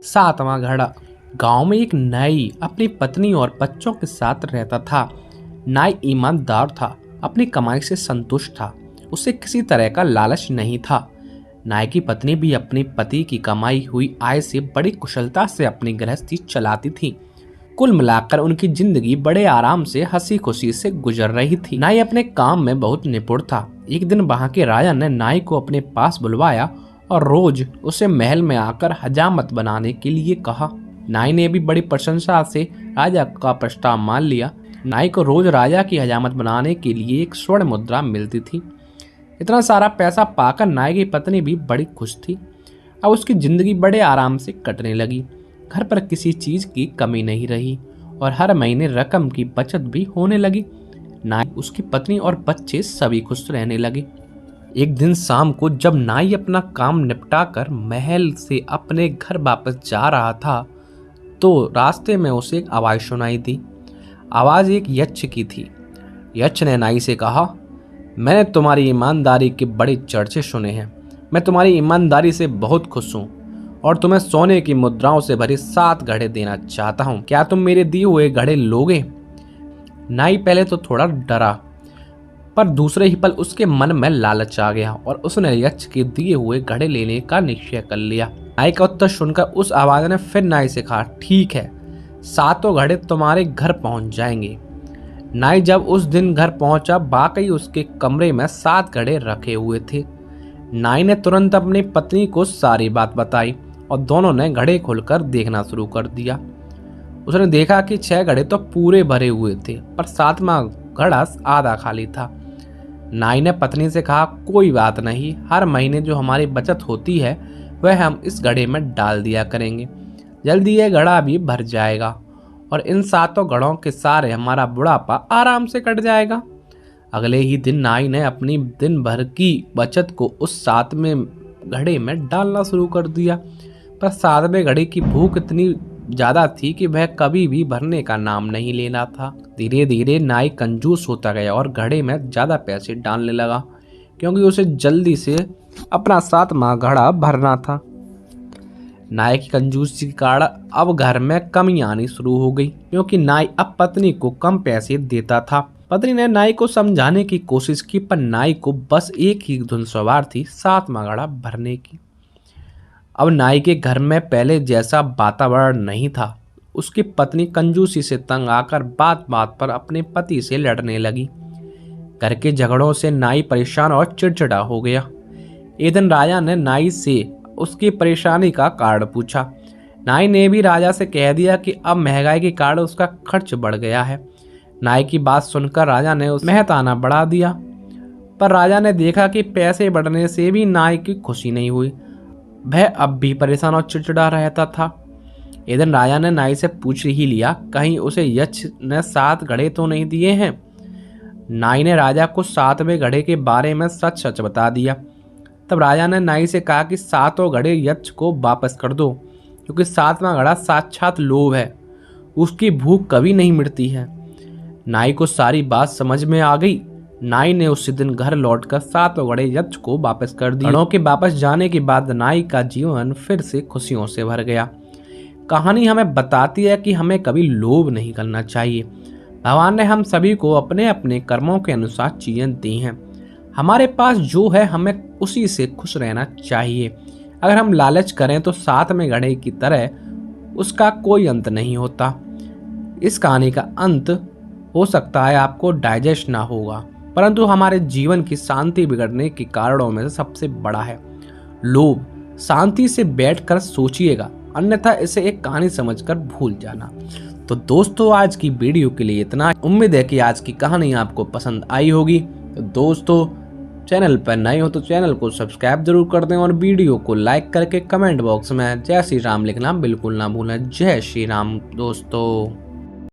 सातवां घड़ा। गांव में एक नाई अपनी पत्नी और बच्चों के साथ रहता था। नाई ईमानदार था, अपनी कमाई से संतुष्ट था, उसे किसी तरह का लालच नहीं था। नाई की पत्नी भी अपने पति की कमाई हुई आय से बड़ी कुशलता से अपनी गृहस्थी चलाती थी। कुल मिलाकर उनकी जिंदगी बड़े आराम से हंसी खुशी से गुजर रही थी। नाई अपने काम में बहुत निपुण था। एक दिन वहां के राजा ने नाई को अपने पास बुलवाया और रोज उसे महल में आकर हजामत बनाने के लिए कहा। नाई ने भी बड़ी प्रशंसा से राजा का प्रस्ताव मान लिया। नाई को रोज राजा की हजामत बनाने के लिए एक स्वर्ण मुद्रा मिलती थी। इतना सारा पैसा पाकर नाई की पत्नी भी बड़ी खुश थी। अब उसकी जिंदगी बड़े आराम से कटने लगी। घर पर किसी चीज की कमी नहीं रही और हर महीने रकम की बचत भी होने लगी। नाई, उसकी पत्नी और बच्चे सभी खुश रहने लगे। एक दिन शाम को जब नाई अपना काम निपटाकर महल से अपने घर वापस जा रहा था तो रास्ते में उसे एक आवाज सुनाई दी। आवाज एक यक्ष की थी। यक्ष ने नाई से कहा, मैंने तुम्हारी ईमानदारी के बड़े चर्चे सुने हैं। मैं तुम्हारी ईमानदारी से बहुत खुश हूँ और तुम्हें सोने की मुद्राओं से भरे 7 घड़े देना चाहता हूँ। क्या तुम मेरे दिए हुए घड़े लोगे? नाई पहले तो थोड़ा डरा, पर दूसरे ही पल उसके मन में लालच आ गया और उसने यक्ष के दिए हुए घड़े लेने का निश्चय कर लिया। नाई का उत्तर सुनकर उस आवाज ने फिर नाई से कहा, ठीक है, 7 घड़े तुम्हारे घर पहुंच जाएंगे। नाई जब उस दिन घर पहुंचा, वाकई उसके कमरे में 7 घड़े रखे हुए थे। नाई ने तुरंत अपनी पत्नी को सारी बात बताई और दोनों ने घड़े खोलकर देखना शुरू कर दिया। उसने देखा कि 6 घड़े तो पूरे भरे हुए थे पर 7वां घड़ा आधा खाली था। नाई ने पत्नी से कहा, कोई बात नहीं, हर महीने जो हमारी बचत होती है वह हम इस घड़े में डाल दिया करेंगे। जल्दी यह घड़ा भी भर जाएगा और इन 7 घड़ों के सारे हमारा बुढ़ापा आराम से कट जाएगा। अगले ही दिन नाई ने अपनी दिन भर की बचत को उस 7वें घड़े में डालना शुरू कर दिया, पर 7वें घड़े की भूख इतनी ज्यादा थी कि वह कभी भी भरने का नाम नहीं लेना था। धीरे धीरे नाई कंजूस होता गया और घड़े में ज्यादा पैसे डालने लगा क्योंकि उसे जल्दी से अपना 7वां घड़ा भरना था। नाई की कंजूसी के कारण अब घर में कमी आनी शुरू हो गई क्योंकि नाई अब पत्नी को कम पैसे देता था। पत्नी ने नाई को समझाने की कोशिश की पर नाई को बस एक ही धुन सवार थी, 7वां घड़ा भरने की। अब नाई के घर में पहले जैसा वातावरण नहीं था। उसकी पत्नी कंजूसी से तंग आकर बात बात पर अपने पति से लड़ने लगी। घर के झगड़ों से नाई परेशान और चिड़चिड़ा हो गया। एक दिन राजा ने नाई से उसकी परेशानी का कारण पूछा। नाई ने भी राजा से कह दिया कि अब महंगाई के कारण उसका खर्च बढ़ गया है। नाई की बात सुनकर राजा ने उस मेहताना बढ़ा दिया, पर राजा ने देखा कि पैसे बढ़ने से भी नाई की खुशी नहीं हुई। वह अब भी परेशान और चिड़चिड़ा रहता था। एक दिन राजा ने नाई से पूछ ही लिया, कहीं उसे यक्ष ने 7 घड़े तो नहीं दिए हैं। नाई ने राजा को 7वें घड़े के बारे में सच सच बता दिया। तब राजा ने नाई से कहा कि 7 घड़े यक्ष को वापस कर दो क्योंकि 7वां घड़ा साक्षात लोभ है, उसकी भूख कभी नहीं मिटती है। नाई को सारी बात समझ में आ गई। नाई ने उसी दिन घर लौटकर 7 घड़े यक्ष को वापस कर दिए। घड़ों के वापस जाने के बाद नाई का जीवन फिर से खुशियों से भर गया। कहानी हमें बताती है कि हमें कभी लोभ नहीं करना चाहिए। भगवान ने हम सभी को अपने अपने कर्मों के अनुसार चीजें दी हैं। हमारे पास जो है हमें उसी से खुश रहना चाहिए। अगर हम लालच करें तो 7वें घड़े की तरह उसका कोई अंत नहीं होता। इस कहानी का अंत हो सकता है आपको डाइजेस्ट ना होगा, परंतु हमारे जीवन की शांति बिगड़ने के कारणों में से सबसे बड़ा है लोभ। शांति से बैठकर सोचिएगा, अन्यथा इसे एक कहानी समझकर भूल जाना। तो दोस्तों, आज की वीडियो के लिए इतना। उम्मीद है कि आज की कहानी आपको पसंद आई होगी। तो दोस्तों, चैनल पर नए हो तो चैनल को सब्सक्राइब जरूर कर दें और वीडियो को लाइक करके कमेंट बॉक्स में जय श्री राम लिखना बिल्कुल ना भूलें। जय श्री राम दोस्तों।